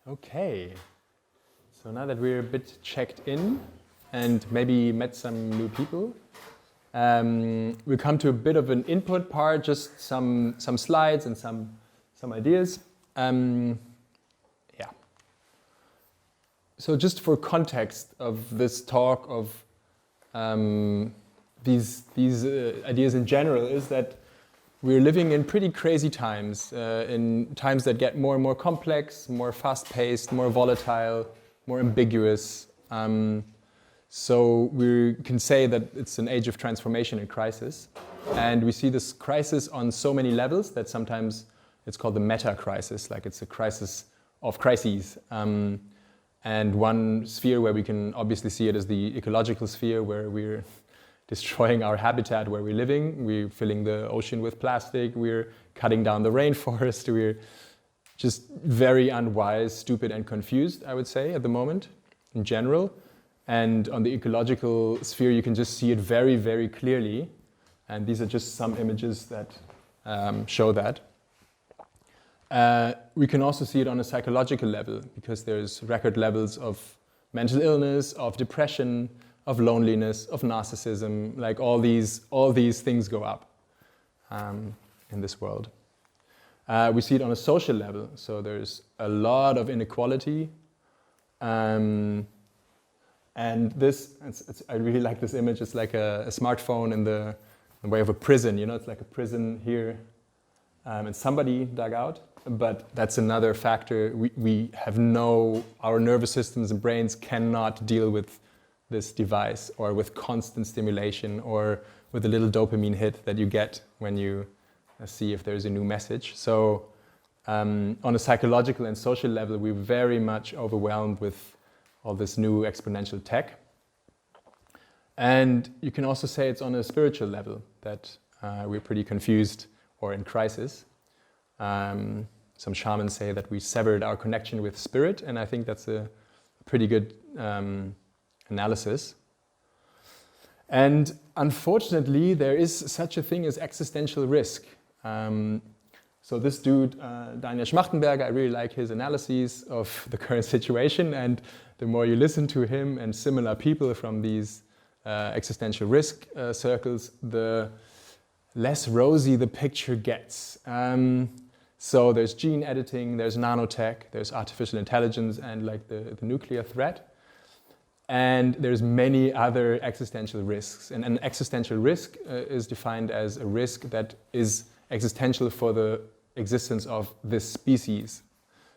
Okay, so now that we're a bit checked in and maybe met some new people, we'll come to a bit of an input part, just some slides and some ideas. Yeah. So just for context of this talk of these ideas in general is that we're living in pretty crazy times, in times that get more and more complex, more fast-paced, more volatile, more ambiguous. So we can say that it's an age of transformation and crisis. And we see this crisis on so many levels that sometimes it's called the meta-crisis, like it's a crisis of crises. And one sphere where we can obviously see it is the ecological sphere, where we're destroying our habitat where we're living. We're filling the ocean with plastic. We're cutting down the rainforest. We're just very unwise, stupid, and confused, I would say, at the moment, in general. And on the ecological sphere, you can just see it very, very clearly. And these are just some images that show that. We can also see it on a psychological level, because there's record levels of mental illness, of depression, of loneliness, of narcissism. Like all these things go up in this world. We see it on a social level. So there's a lot of inequality. And this, I really like this image. It's like a smartphone in the way of a prison. You know, it's like a prison here. And somebody dug out. But that's another factor. We have our nervous systems and brains cannot deal with this device, or with constant stimulation, or with a little dopamine hit that you get when you see if there's a new message. So on a psychological and social level, we're very much overwhelmed with all this new exponential tech. And you can also say it's on a spiritual level, that we're pretty confused or in crisis. Some shamans say that we severed our connection with spirit, and I think that's a pretty good analysis. And unfortunately, there is such a thing as existential risk. So this dude, Daniel Schmachtenberger, I really like his analyses of the current situation, and the more you listen to him and similar people from these existential risk circles, the less rosy the picture gets. So there's gene editing, there's nanotech, there's artificial intelligence, and like the nuclear threat. And there's many other existential risks. And an existential risk is defined as a risk that is existential for the existence of this species.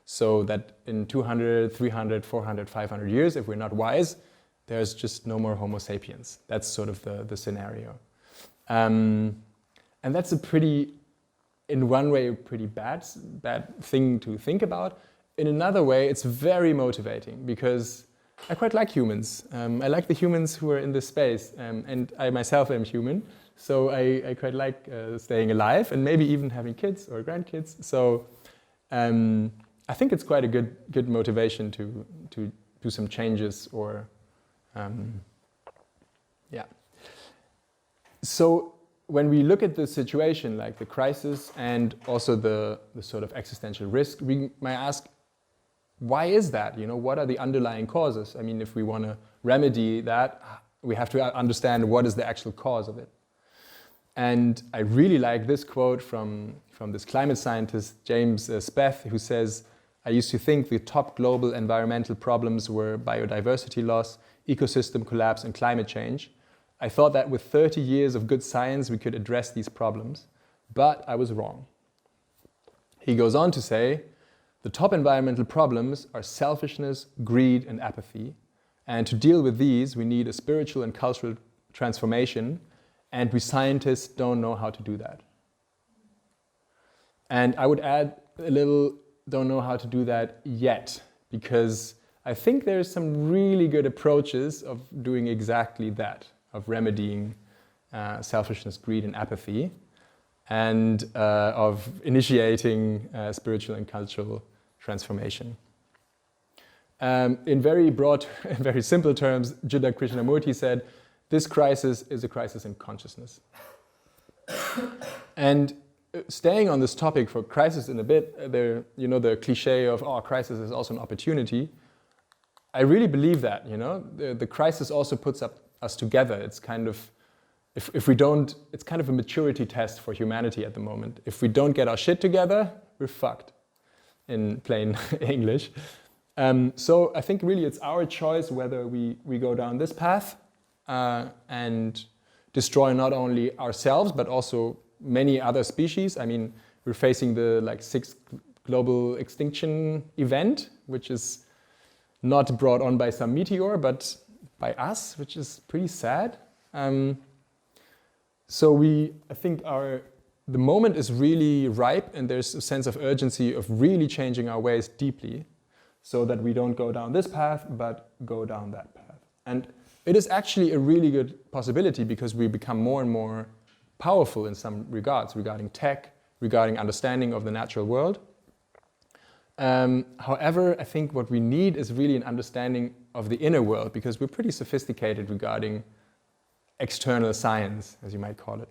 So that in 200, 300, 400, 500 years, if we're not wise, there's just no more Homo sapiens. That's sort of the scenario. And that's in one way, a pretty bad thing to think about. In another way, it's very motivating, because I quite like humans. I like the humans who are in this space, and I myself am human, so I quite like staying alive and maybe even having kids or grandkids. So I think it's quite a good motivation to do some changes, or yeah. So when we look at the situation, like the crisis and also the sort of existential risk, we might ask, why is that? You know, what are the underlying causes? I mean, if we want to remedy that, we have to understand what is the actual cause of it. And I really like this quote from this climate scientist, James Speth, who says, "I used to think the top global environmental problems were biodiversity loss, ecosystem collapse, and climate change. I thought that with 30 years of good science, we could address these problems, but I was wrong." He goes on to say, "The top environmental problems are selfishness, greed, and apathy. And to deal with these, we need a spiritual and cultural transformation, and we scientists don't know how to do that." And I would add a little, don't know how to do that yet, because I think there's some really good approaches of doing exactly that, of remedying selfishness, greed, and apathy, and of initiating spiritual and cultural transformation. In very broad, very simple terms, Jiddu Krishnamurti said, this crisis is a crisis in consciousness. And staying on this topic for crisis in a bit, the cliche of, oh, crisis is also an opportunity. I really believe that, the crisis also puts us together. It's kind of, if we don't, it's kind of a maturity test for humanity at the moment. If we don't get our shit together, we're fucked, in plain English. So I think really it's our choice whether we go down this path and destroy not only ourselves, but also many other species. I mean, we're facing the 6th global extinction event, which is not brought on by some meteor, but by us, which is pretty sad. So I think the moment is really ripe, and there's a sense of urgency of really changing our ways deeply, so that we don't go down this path, but go down that path. And it is actually a really good possibility, because we become more and more powerful in some regards, regarding tech, regarding understanding of the natural world. However, I think what we need is really an understanding of the inner world, because we're pretty sophisticated regarding external science, as you might call it.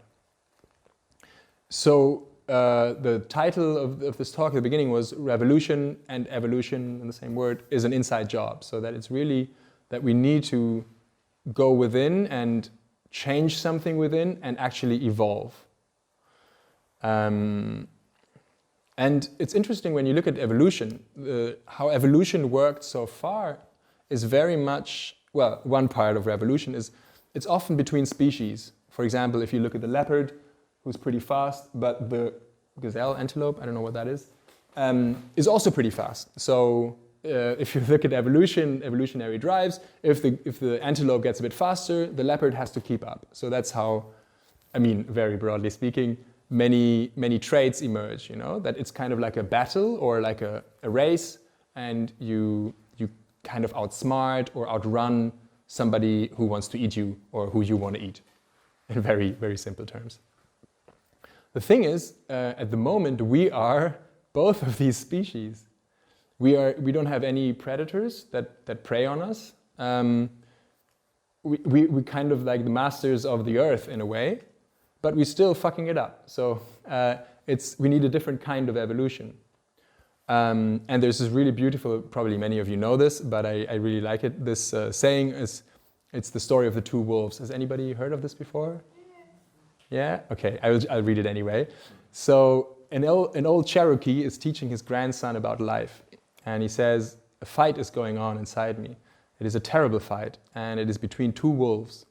So the title of this talk at the beginning was Revolution and Evolution, in the same word, is an inside job. So that it's really that we need to go within and change something within and actually evolve. And it's interesting when you look at evolution, how evolution worked so far is very much, well, one part of evolution is it's often between species. For example, if you look at the leopard, who's pretty fast, but the gazelle, antelope, I don't know what that is also pretty fast. So if you look at evolutionary drives, if the antelope gets a bit faster, the leopard has to keep up. So that's how, I mean, very broadly speaking, many traits emerge, that it's kind of like a battle or like a race, and you kind of outsmart or outrun somebody who wants to eat you or who you want to eat, in very, very simple terms. The thing is, at the moment, we are both of these species. We don't have any predators that prey on us. We kind of like the masters of the earth in a way, but we're still fucking it up. So we need a different kind of evolution. And there's this really beautiful, probably many of you know this, but I really like it. This saying is, it's the story of the two wolves. Has anybody heard of this before? Yeah? Okay, I'll read it anyway. So an old Cherokee is teaching his grandson about life. And he says, a fight is going on inside me. It is a terrible fight, and it is between two wolves.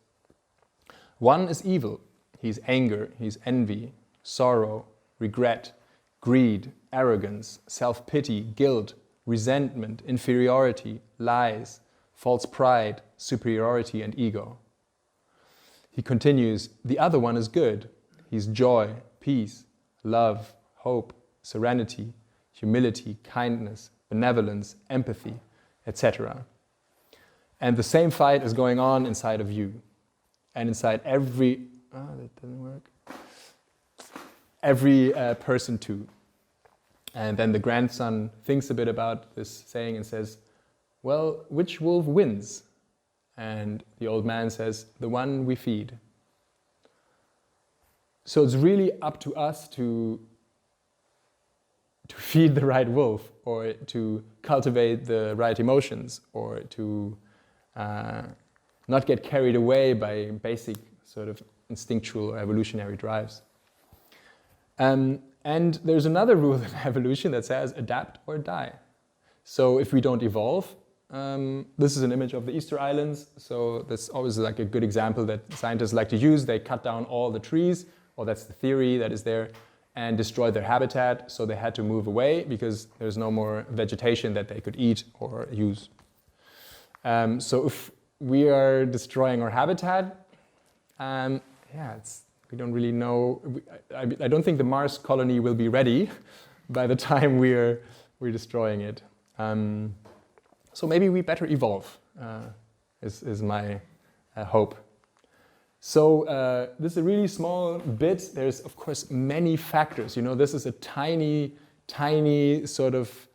One is evil. He's anger, he's envy, sorrow, regret, greed, arrogance, self-pity, guilt, resentment, inferiority, lies, false pride, superiority, and ego. He continues, the other one is good. He's joy, peace, love, hope, serenity, humility, kindness, benevolence, empathy, etc. And the same fight is going on inside of you. And inside every person too. And then the grandson thinks a bit about this saying and says, well, which wolf wins? And the old man says, the one we feed. So it's really up to us to feed the right wolf, or to cultivate the right emotions, or to not get carried away by basic sort of instinctual or evolutionary drives. And there's another rule in evolution that says adapt or die. So if we don't evolve, this is an image of the Easter Islands, so that's always like a good example that scientists like to use. They cut down all the trees, or that's the theory that is there, and destroy their habitat, so they had to move away because there's no more vegetation that they could eat or use. So if we are destroying our habitat, we don't really know. I don't think the Mars colony will be ready by the time we're destroying it. So maybe we better evolve, is my hope. So this is a really small bit. There's, of course, many factors. This is a tiny, tiny sort of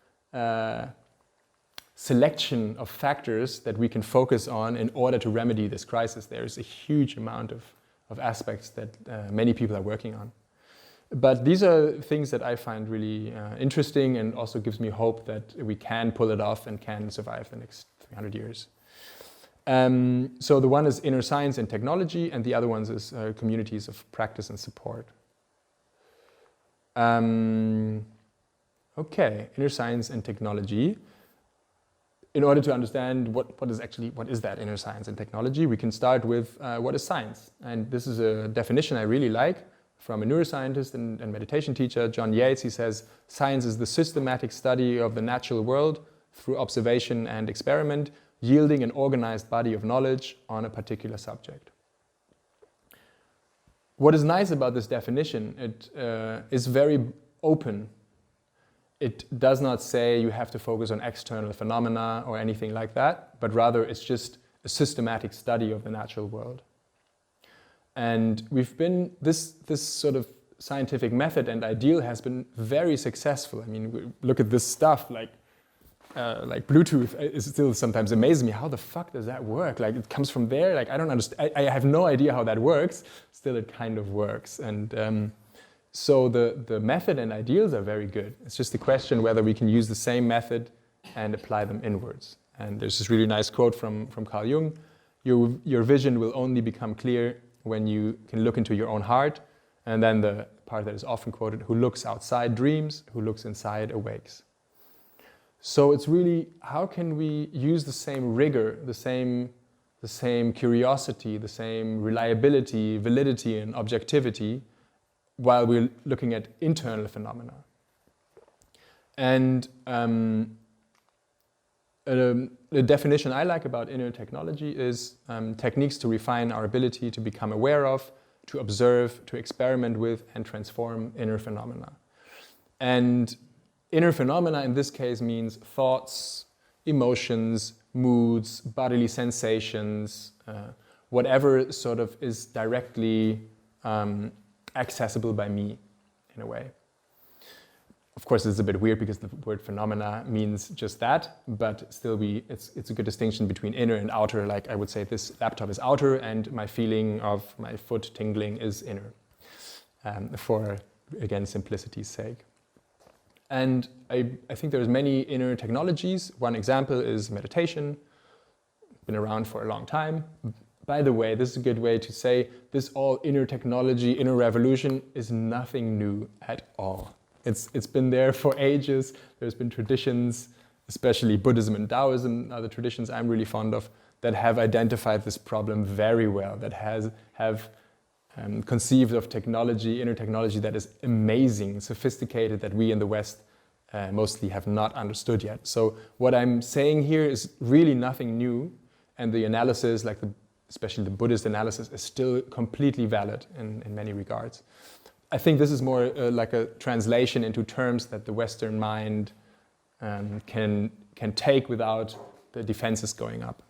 selection of factors that we can focus on in order to remedy this crisis. There's a huge amount of aspects that many people are working on. But these are things that I find really interesting and also gives me hope that we can pull it off and can survive the next 300 years. So the one is inner science and technology, and the other one is communities of practice and support. Okay, inner science and technology. In order to understand what is that inner science and technology, we can start with what is science. And this is a definition I really like from a neuroscientist and meditation teacher, John Yates. He says, science is the systematic study of the natural world through observation and experiment, yielding an organized body of knowledge on a particular subject. What is nice about this definition, it is very open. It does not say you have to focus on external phenomena or anything like that, but rather it's just a systematic study of the natural world. And this sort of scientific method and ideal has been very successful. I mean, look at this stuff, like Bluetooth. It still sometimes amazes me, how the fuck does that work? Like, it comes from there, like, I don't understand, I have no idea how that works, still it kind of works. And so the method and ideals are very good. It's just a question whether we can use the same method and apply them inwards. And there's this really nice quote from Carl Jung, your vision will only become clear when you can look into your own heart. And then the part that is often quoted, who looks outside dreams, who looks inside awakes. So it's really, how can we use the same rigor, the same curiosity, the same reliability, validity, and objectivity while we're looking at internal phenomena? And the definition I like about inner technology is techniques to refine our ability to become aware of, to observe, to experiment with, and transform inner phenomena. And inner phenomena in this case means thoughts, emotions, moods, bodily sensations, whatever sort of is directly accessible by me in a way. Of course, it's a bit weird because the word phenomena means just that, but still it's a good distinction between inner and outer. Like, I would say this laptop is outer and my feeling of my foot tingling is inner, for, again, simplicity's sake. And I think there's many inner technologies. One example is meditation, been around for a long time. By the way, this is a good way to say this all inner technology, inner revolution is nothing new at all. It's been there for ages. There's been traditions, especially Buddhism and Taoism are the traditions I'm really fond of, that have identified this problem very well, that have conceived of technology, inner technology that is amazing, sophisticated, that we in the West mostly have not understood yet. So what I'm saying here is really nothing new, and the analysis, especially the Buddhist analysis, is still completely valid in many regards. I think this is more like a translation into terms that the Western mind can take without the defenses going up.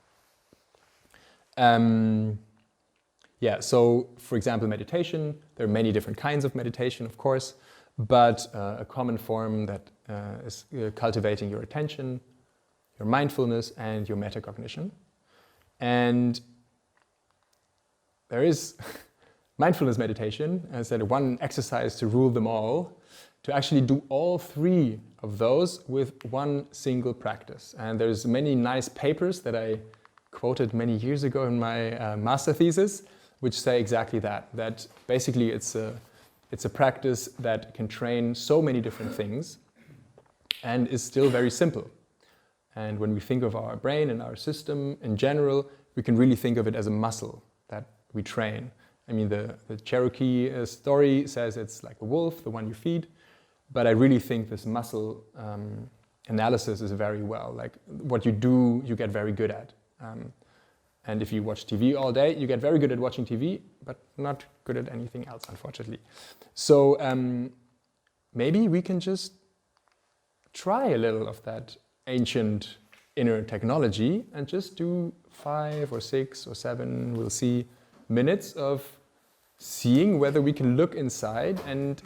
So for example, meditation, there are many different kinds of meditation, of course, but a common form that is cultivating your attention, your mindfulness, and your metacognition. And there is mindfulness meditation, as I said, one exercise to rule them all, to actually do all three of those with one single practice. And there's many nice papers that I quoted many years ago in my master thesis, which say exactly that basically it's a practice that can train so many different things and is still very simple. And when we think of our brain and our system in general, we can really think of it as a muscle that we train. I mean, the Cherokee story says it's like a wolf, the one you feed, but I really think this muscle analysis is very well. Like, what you do, you get very good at. And if you watch TV all day, you get very good at watching TV, but not good at anything else, unfortunately. So maybe we can just try a little of that ancient inner technology and just do 5 or 6 or 7, we'll see, minutes of seeing whether we can look inside and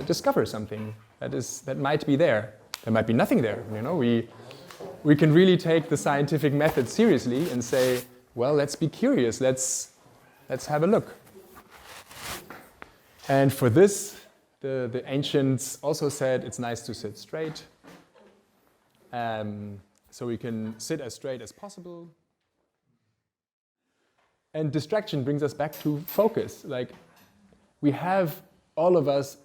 discover something that might be there. There might be nothing there. You know, we can really take the scientific method seriously and say, well, let's be curious. Let's have a look. And for this, The ancients also said it's nice to sit straight. So we can sit as straight as possible. And distraction brings us back to focus. Like, we have, all of us,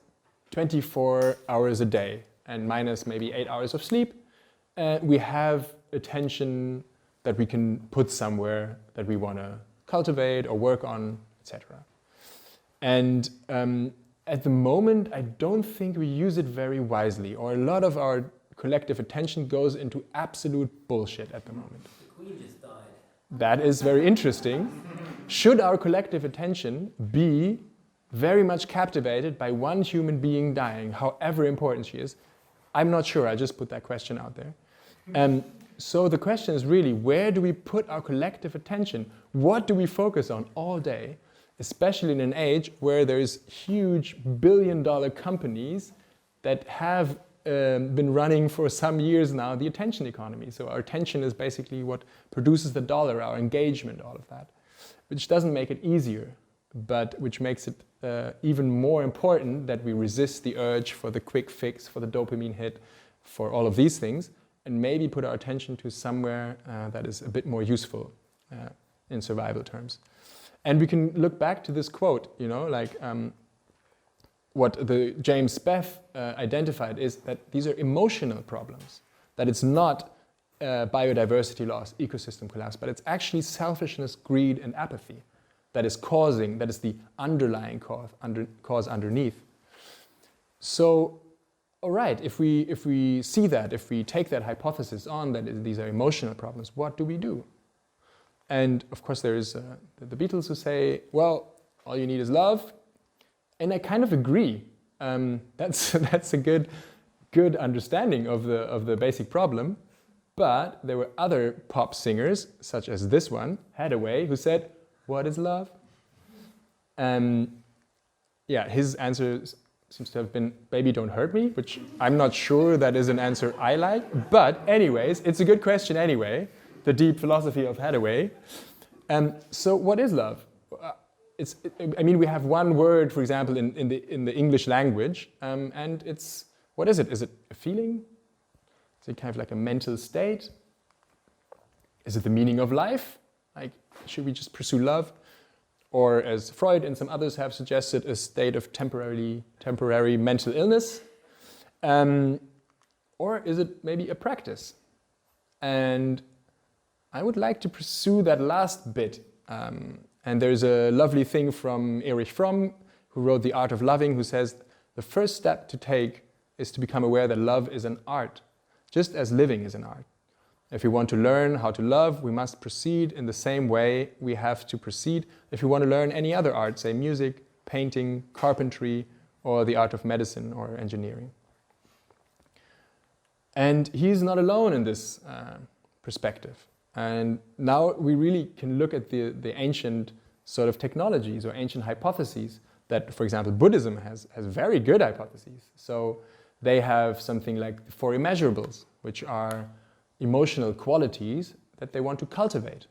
24 hours a day, and minus maybe 8 hours of sleep. We have attention that we can put somewhere that we want to cultivate or work on, etc. And at the moment, I don't think we use it very wisely, or a lot of our collective attention goes into absolute bullshit at the moment. The Queen just died. That is very interesting. Should our collective attention be very much captivated by one human being dying, however important she is? I'm not sure, I just put that question out there. So the question is really, where do we put our collective attention? What do we focus on all day? Especially in an age where there's huge billion-dollar companies that have been running for some years now the attention economy. So our attention is basically what produces the dollar, our engagement, all of that, which doesn't make it easier, but which makes it even more important that we resist the urge for the quick fix, for the dopamine hit, for all of these things, and maybe put our attention to somewhere that is a bit more useful in survival terms. And we can look back to this quote, you know, like what the James Beff identified is that these are emotional problems, that it's not biodiversity loss, ecosystem collapse, but it's actually selfishness, greed, and apathy that is causing, that is the underlying cause underneath. So, all right, if we see that, if we take that hypothesis on that these are emotional problems, what do we do? And of course there is the Beatles who say, well, all you need is love. And I kind of agree. That's a good understanding of the basic problem. But there were other pop singers, such as this one, Hathaway, who said, what is love? Yeah, his answer seems to have been, baby don't hurt me, which I'm not sure that is an answer I like. But anyways, it's a good question anyway, the deep philosophy of Hathaway. So what is love? I mean, we have one word, for example, in the English language, and it's, what is it? Is it a feeling? Is it kind of like a mental state? Is it the meaning of life? Like, should we just pursue love? Or as Freud and some others have suggested, a state of temporary mental illness? Or is it maybe a practice? And I would like to pursue that last bit. And there's a lovely thing from Erich Fromm, who wrote The Art of Loving, who says, the first step to take is to become aware that love is an art, just as living is an art. If we want to learn how to love, we must proceed in the same way we have to proceed if we want to learn any other art, say music, painting, carpentry, or the art of medicine or engineering. And he's not alone in this perspective. And now we really can look at the ancient sort of technologies or ancient hypotheses that, for example, Buddhism has very good hypotheses. So they have something like the four immeasurables, which are emotional qualities that they want to cultivate.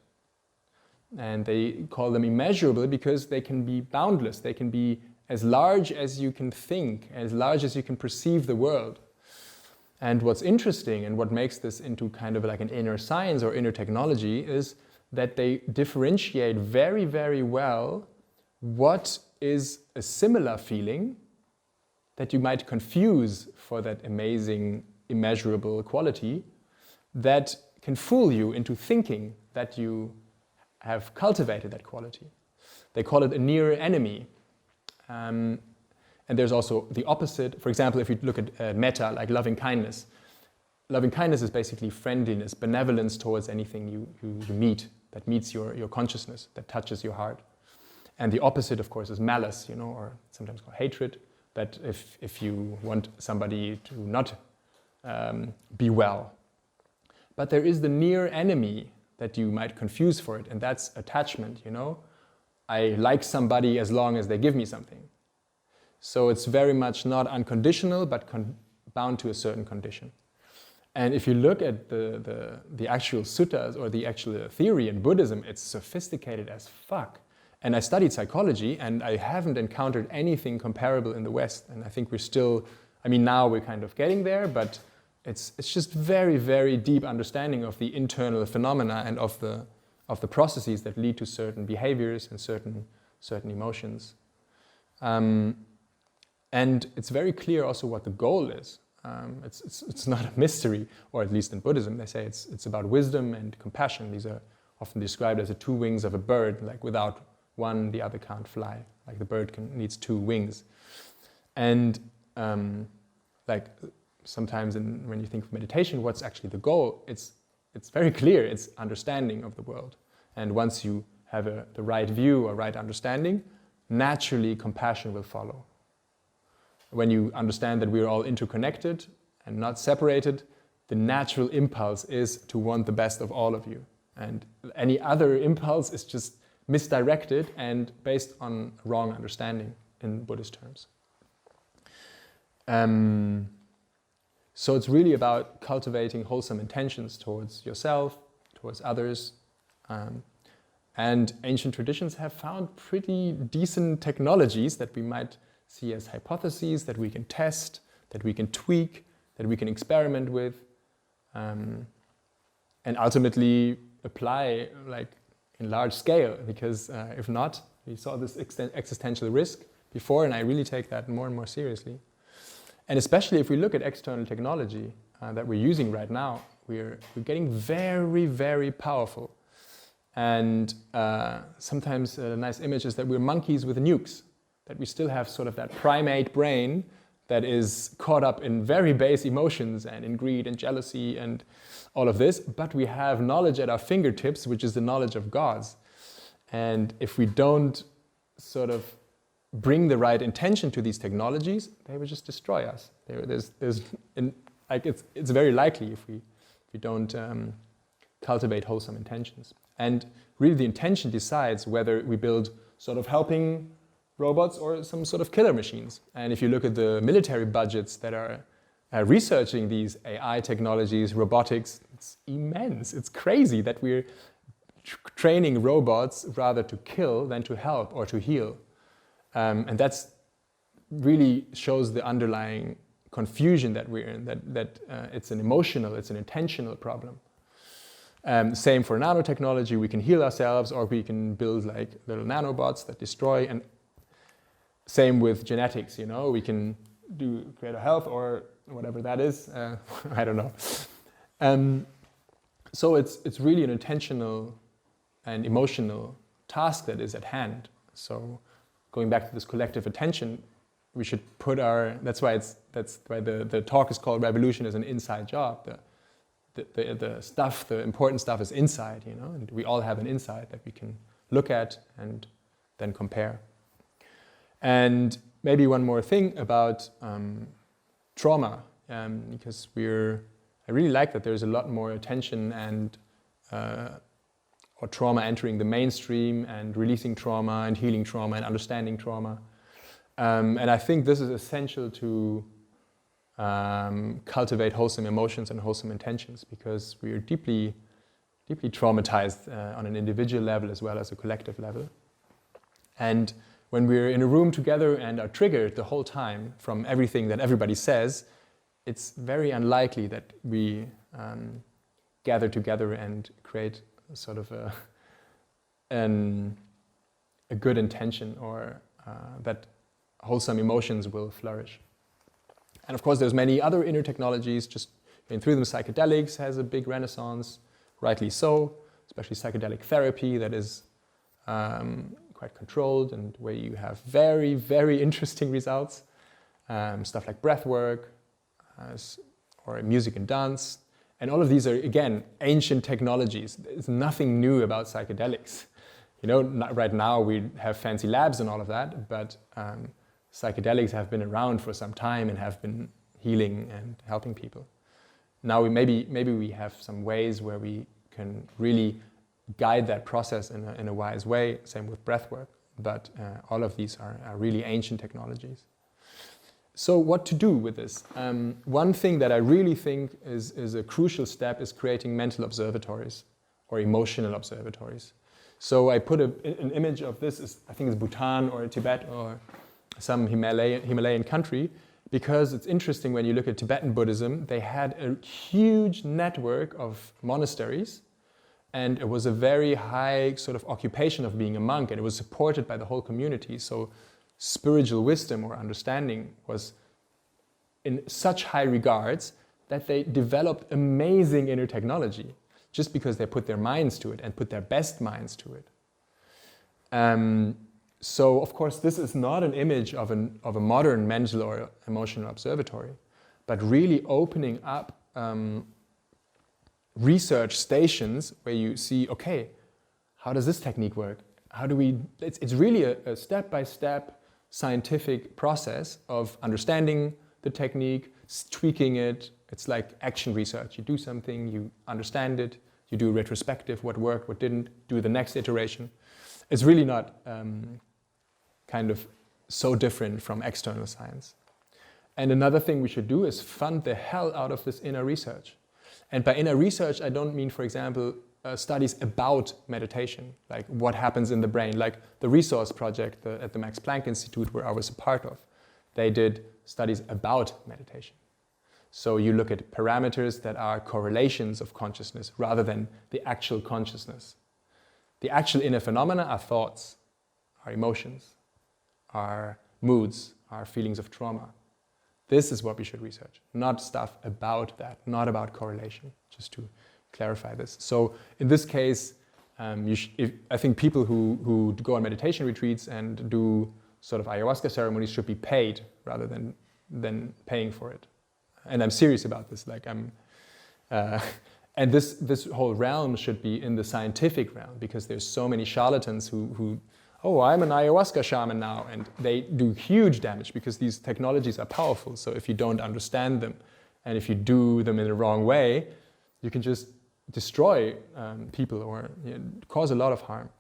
And they call them immeasurable because they can be boundless. They can be as large as you can think, as large as you can perceive the world. And what's interesting and what makes this into kind of like an inner science or inner technology is that they differentiate very, very well what is a similar feeling that you might confuse for that amazing, immeasurable quality that can fool you into thinking that you have cultivated that quality. They call it a near enemy. And there's also the opposite. For example, if you look at metta, like loving kindness. Loving kindness is basically friendliness, benevolence towards anything you meet, that meets your consciousness, that touches your heart. And the opposite, of course, is malice, you know, or sometimes called hatred, that if you want somebody to not be well. But there is the near enemy that you might confuse for it, and that's attachment, you know. I like somebody as long as they give me something. So it's very much not unconditional, but bound to a certain condition. And if you look at the actual suttas or the actual theory in Buddhism, it's sophisticated as fuck. And I studied psychology, and I haven't encountered anything comparable in the West. And I think we're still, I mean, now we're kind of getting there, but it's just very, very deep understanding of the internal phenomena and of the processes that lead to certain behaviors and certain emotions. And it's very clear also what the goal is. It's not a mystery, or at least in Buddhism, they say it's about wisdom and compassion. These are often described as the two wings of a bird, like without one, the other can't fly. Like the bird needs two wings. And like sometimes when you think of meditation, what's actually the goal? It's very clear, it's understanding of the world. And once you have the right view or right understanding, naturally compassion will follow. When you understand that we're all interconnected and not separated, the natural impulse is to want the best of all of you. And any other impulse is just misdirected and based on wrong understanding in Buddhist terms. So it's really about cultivating wholesome intentions towards yourself, towards others. And ancient traditions have found pretty decent technologies that we might see as hypotheses that we can test, that we can tweak, that we can experiment with, and ultimately apply like in large scale, because if not, we saw this existential risk before, and I really take that more and more seriously. And especially if we look at external technology that we're using right now, we're getting very, very powerful. And sometimes a nice image is that we're monkeys with nukes, that we still have sort of that primate brain that is caught up in very base emotions and in greed and jealousy and all of this, but we have knowledge at our fingertips, which is the knowledge of gods. And if we don't sort of bring the right intention to these technologies, they will just destroy us. It's very likely if we don't cultivate wholesome intentions. And really the intention decides whether we build sort of helping robots or some sort of killer machines. And if you look at the military budgets that are researching these AI technologies, robotics, it's immense. It's crazy that we're training robots rather to kill than to help or to heal. And that's really shows the underlying confusion that we're in, that it's an emotional, it's an intentional problem. Same for nanotechnology, we can heal ourselves or we can build like little nanobots that destroy, and same with genetics, you know, we can do greater health or whatever that is, I don't know. So it's really an intentional and emotional task that is at hand. So going back to this collective attention, we should put that's why the talk is called Revolution is an inside job. The important stuff is inside, you know, and we all have an inside that we can look at and then compare. And maybe one more thing about trauma, because I really like that there's a lot more attention and or trauma entering the mainstream and releasing trauma and healing trauma and understanding trauma. And I think this is essential to cultivate wholesome emotions and wholesome intentions, because we are deeply, deeply traumatized on an individual level as well as a collective level. And when we're in a room together and are triggered the whole time from everything that everybody says, it's very unlikely that we gather together and create sort of a good intention, or that wholesome emotions will flourish. And of course, there's many other inner technologies. Just through them, psychedelics has a big renaissance, rightly so, especially psychedelic therapy that is quite controlled and where you have very, very interesting results. Stuff like breathwork or music and dance. And all of these are, again, ancient technologies. There's nothing new about psychedelics. You know, right now we have fancy labs and all of that, but psychedelics have been around for some time and have been healing and helping people. Now maybe we have some ways where we can really guide that process in a wise way, same with breathwork, but all of these are really ancient technologies. So what to do with this? One thing that I really think is a crucial step is creating mental observatories or emotional observatories. So I put an image of this, I think it's Bhutan or Tibet or some Himalayan country, because it's interesting when you look at Tibetan Buddhism, they had a huge network of monasteries, and it was a very high sort of occupation of being a monk, and it was supported by the whole community. So spiritual wisdom or understanding was in such high regards that they developed amazing inner technology just because they put their minds to it and put their best minds to it. So, of course, this is not an image of a modern mental or emotional observatory, but really opening up research stations where you see, okay, how does this technique work? How do we, it's really a step-by-step scientific process of understanding the technique, tweaking it. It's like action research. You do something, you understand it, you do a retrospective, what worked, what didn't, do the next iteration. It's really not kind of so different from external science. And another thing we should do is fund the hell out of this inner research. And by inner research, I don't mean, for example, studies about meditation, like what happens in the brain, like the resource project at the Max Planck Institute where I was a part of. They did studies about meditation. So you look at parameters that are correlations of consciousness rather than the actual consciousness. The actual inner phenomena are thoughts, are emotions, our moods, our feelings of trauma. This is what we should research, not stuff about that, not about correlation, just to clarify this. So in this case, I think people who go on meditation retreats and do sort of ayahuasca ceremonies should be paid rather than paying for it. And I'm serious about this. Like and this whole realm should be in the scientific realm, because there's so many charlatans who oh, I'm an ayahuasca shaman now, and they do huge damage because these technologies are powerful. So if you don't understand them, and if you do them in the wrong way, you can just destroy people or cause a lot of harm.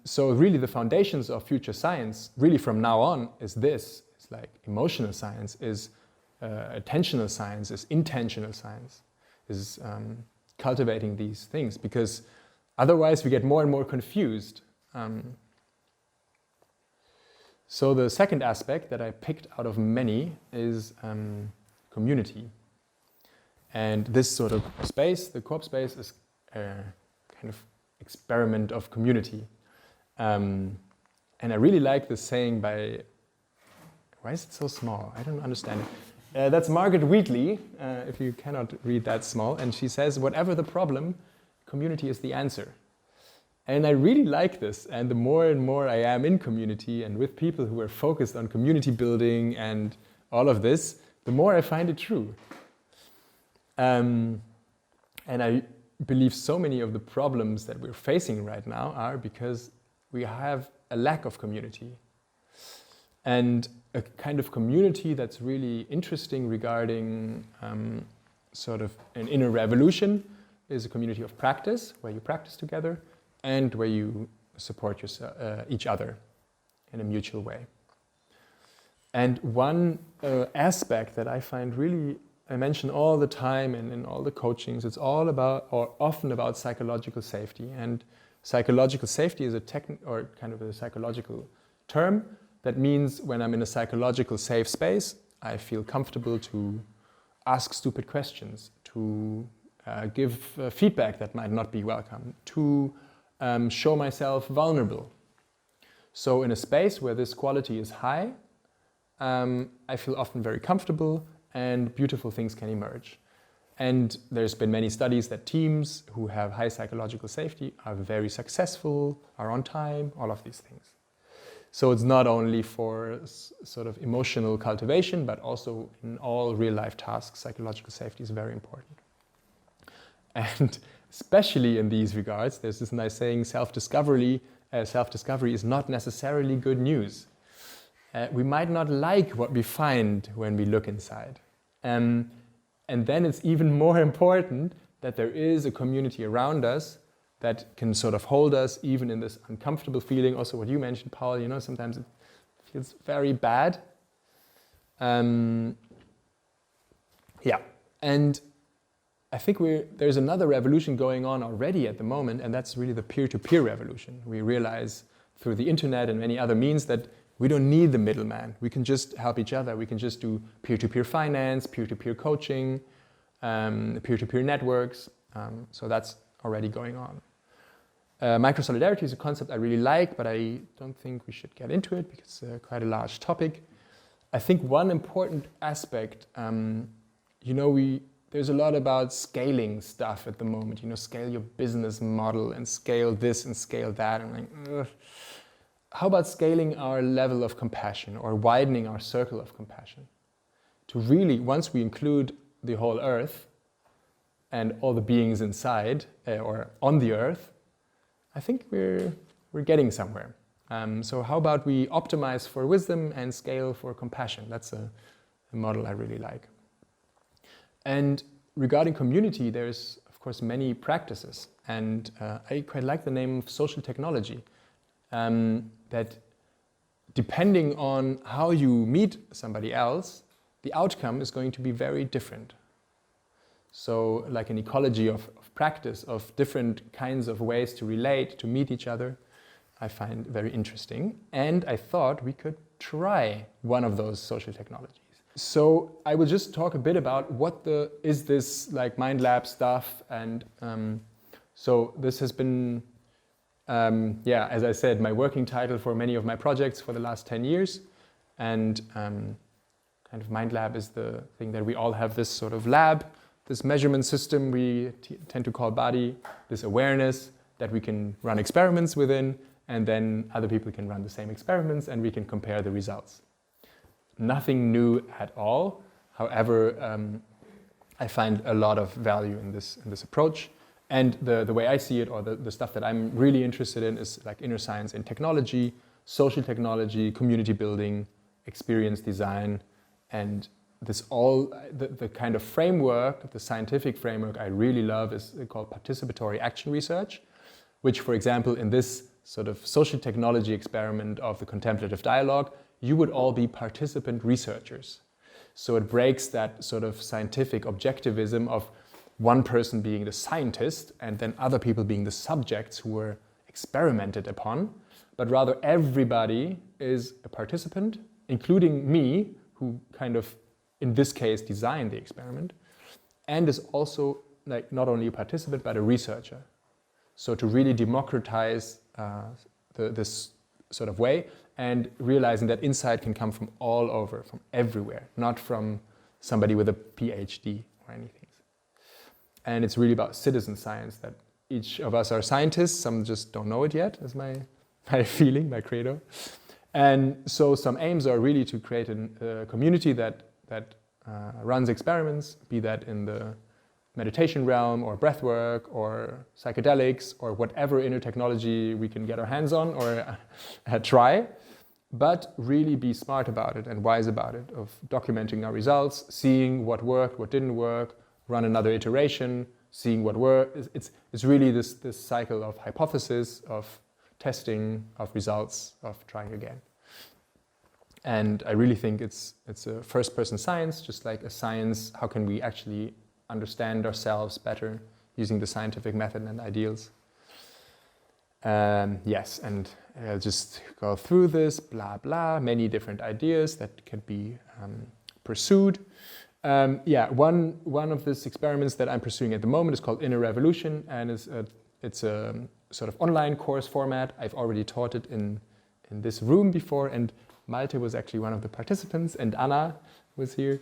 So really the foundations of future science, really from now on, is this. It's like emotional science, is attentional science, is intentional science, is cultivating these things, because otherwise we get more and more confused. So the second aspect that I picked out of many is community. And this sort of space, the CoopSpace, is a kind of experiment of community. And I really like this saying by, why is it so small? I don't understand it. That's Margaret Wheatley, if you cannot read that small. And she says, whatever the problem, community is the answer. And I really like this. And the more and more I am in community and with people who are focused on community building and all of this, the more I find it true. And I believe so many of the problems that we're facing right now are because we have a lack of community. And a kind of community that's really interesting regarding sort of an inner revolution is a community of practice, where you practice together and where you support each other in a mutual way. And one aspect that I find really, I mention all the time and in all the coachings, it's all about, or often about, psychological safety. And psychological safety is or kind of a psychological term that means when I'm in a psychological safe space, I feel comfortable to ask stupid questions, to give feedback that might not be welcome, to show myself vulnerable. So in a space where this quality is high, I feel often very comfortable and beautiful things can emerge. And there's been many studies that teams who have high psychological safety are very successful, are on time, all of these things. So it's not only for sort of emotional cultivation, but also in all real-life tasks, psychological safety is very important. And especially in these regards, there's this nice saying, self-discovery is not necessarily good news. We might not like what we find when we look inside. And then it's even more important that there is a community around us that can sort of hold us even in this uncomfortable feeling. Also what you mentioned, Paul, sometimes it feels very bad. Yeah, and I think there's another revolution going on already at the moment, and that's really the peer-to-peer revolution. We realize through the internet and many other means that we don't need the middleman. We can just help each other. We can just do peer-to-peer finance, peer-to-peer coaching, peer-to-peer networks. So that's already going on. Micro-solidarity is a concept I really like, but I don't think we should get into it because it's quite a large topic. I think one important aspect, there's a lot about scaling stuff at the moment. Scale your business model and scale this and scale that. And ugh. How about scaling our level of compassion or widening our circle of compassion? To really, once we include the whole earth and all the beings inside or on the earth, I think we're getting somewhere. So how about we optimize for wisdom and scale for compassion? That's a model I really like. And regarding community, there's of course many practices, and I quite like the name of social technology. That depending on how you meet somebody else, the outcome is going to be very different. So like an ecology of practice, of different kinds of ways to relate, to meet each other, I find very interesting. And I thought we could try one of those social technologies. So I will just talk a bit about what is this like Mindlab stuff. And so this has been, as I said, my working title for many of my projects for the last 10 years. And kind of Mindlab is the thing that we all have this sort of lab, this measurement system we tend to call body, this awareness that we can run experiments within, and then other people can run the same experiments and we can compare the results. Nothing new at all. However, I find a lot of value in this approach. And the way I see it, or the stuff that I'm really interested in, is like inner science and technology, social technology, community building, experience design, and this all, the kind of framework, the scientific framework I really love is called participatory action research, which, for example, in this sort of social technology experiment of the contemplative dialogue, you would all be participant researchers. So it breaks that sort of scientific objectivism of one person being the scientist and then other people being the subjects who were experimented upon, but rather everybody is a participant, including me, who kind of, in this case, designed the experiment, and is also like not only a participant, but a researcher. So to really democratize this sort of way, and realizing that insight can come from all over, from everywhere, not from somebody with a PhD or anything. And it's really about citizen science, that each of us are scientists, some just don't know it yet, is my feeling, my credo. And so some aims are really to create a community that runs experiments, be that in the meditation realm or breathwork or psychedelics or whatever inner technology we can get our hands on or try, but really be smart about it and wise about it, of documenting our results, seeing what worked, what didn't work, run another iteration, seeing what worked. It's really this cycle of hypothesis, of testing, of results, of trying again. And I really think it's a first-person science, just like a science. How can we actually understand ourselves better using the scientific method and ideals? Yes, and I'll just go through this, blah, blah, many different ideas that can be pursued. One of these experiments that I'm pursuing at the moment is called Inner Revolution, and it's a sort of online course format. I've already taught it in this room before, and Malte was actually one of the participants, and Anna was here.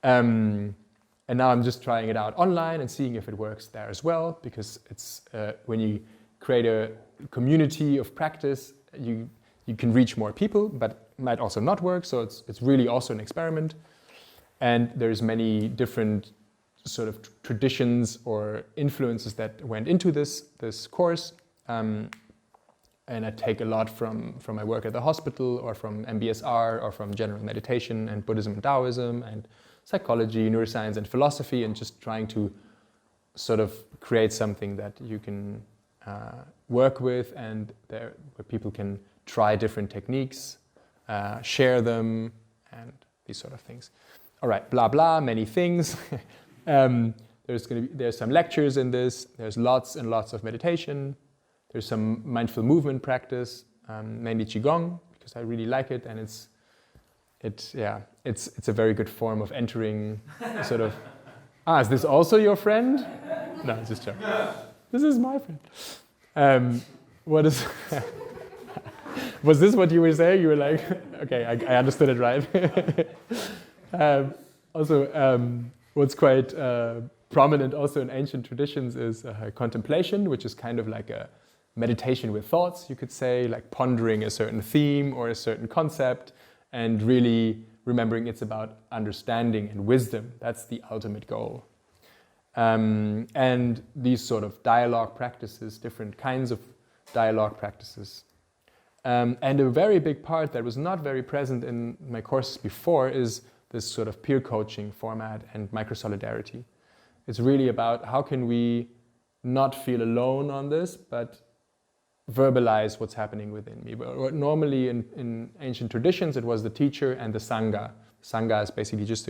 And now I'm just trying it out online and seeing if it works there as well, because it's when you create a community of practice, you can reach more people, but it might also not work. So it's really also an experiment. And there's many different sort of traditions or influences that went into this course. And I take a lot from my work at the hospital, or from MBSR, or from general meditation and Buddhism and Taoism and psychology, neuroscience and philosophy, and just trying to sort of create something that you can work with, and where people can try different techniques, share them, and these sort of things. All right, blah, blah, many things. There's some lectures in this. There's lots and lots of meditation. There's some mindful movement practice, mainly qigong, because I really like it, and it's a very good form of entering sort of. Is this also your friend? No, it's just joking. This is my friend. What is? Was this what you were saying? You were like, okay, I understood it right. What's quite prominent also in ancient traditions is contemplation, which is kind of like a meditation with thoughts, you could say, like pondering a certain theme or a certain concept and really remembering it's about understanding and wisdom. That's the ultimate goal. And these sort of dialogue practices, different kinds of dialogue practices. And a very big part that was not very present in my courses before is this sort of peer coaching format and micro-solidarity. It's really about how can we not feel alone on this, but verbalize what's happening within me. But normally in ancient traditions, it was the teacher and the Sangha. Sangha is basically just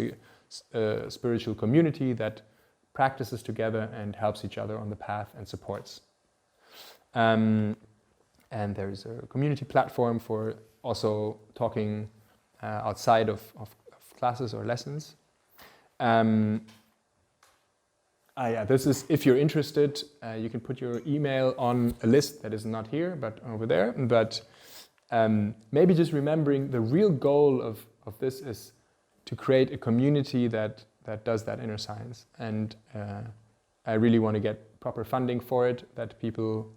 a spiritual community that practices together and helps each other on the path and supports. And there's a community platform for also talking outside of classes or lessons. This is, if you're interested, you can put your email on a list that is not here, but over there. But maybe just remembering the real goal of this is to create a community that does that inner science. And I really want to get proper funding for it, that people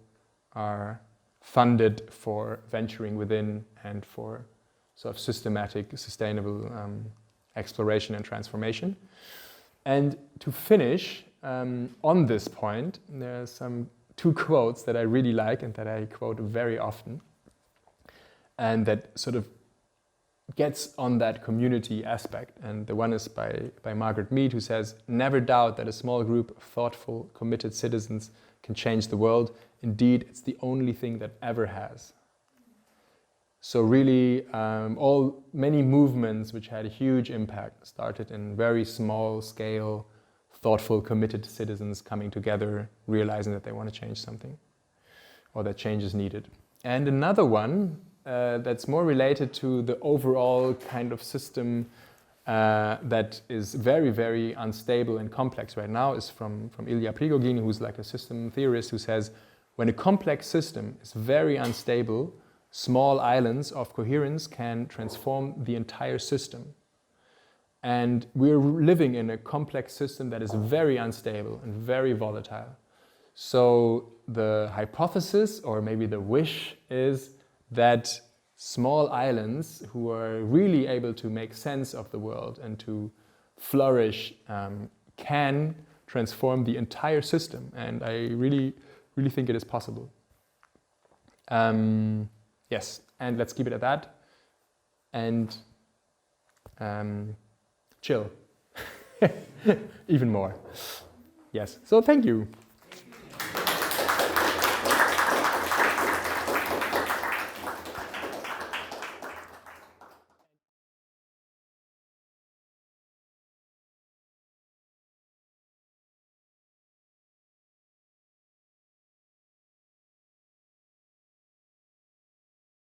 are funded for venturing within and for sort of systematic, sustainable exploration and transformation. And to finish, on this point, there are two quotes that I really like and that I quote very often, and that sort of gets on that community aspect. And the one is by Margaret Mead, who says, "Never doubt that a small group of thoughtful, committed citizens can change the world. Indeed, it's the only thing that ever has." So really, many movements which had a huge impact started in very small scale, thoughtful, committed citizens coming together, realizing that they want to change something, or that change is needed. And another one that's more related to the overall kind of system that is very, very unstable and complex right now is from Ilya Prigogine, who's like a system theorist, who says, when a complex system is very unstable, small islands of coherence can transform the entire system. And we're living in a complex system that is very unstable and very volatile. So the hypothesis, or maybe the wish, is that small islands who are really able to make sense of the world and to flourish can transform the entire system. And I really, really think it is possible. Yes, and let's keep it at that. And chill. Even more. Yes, so thank you.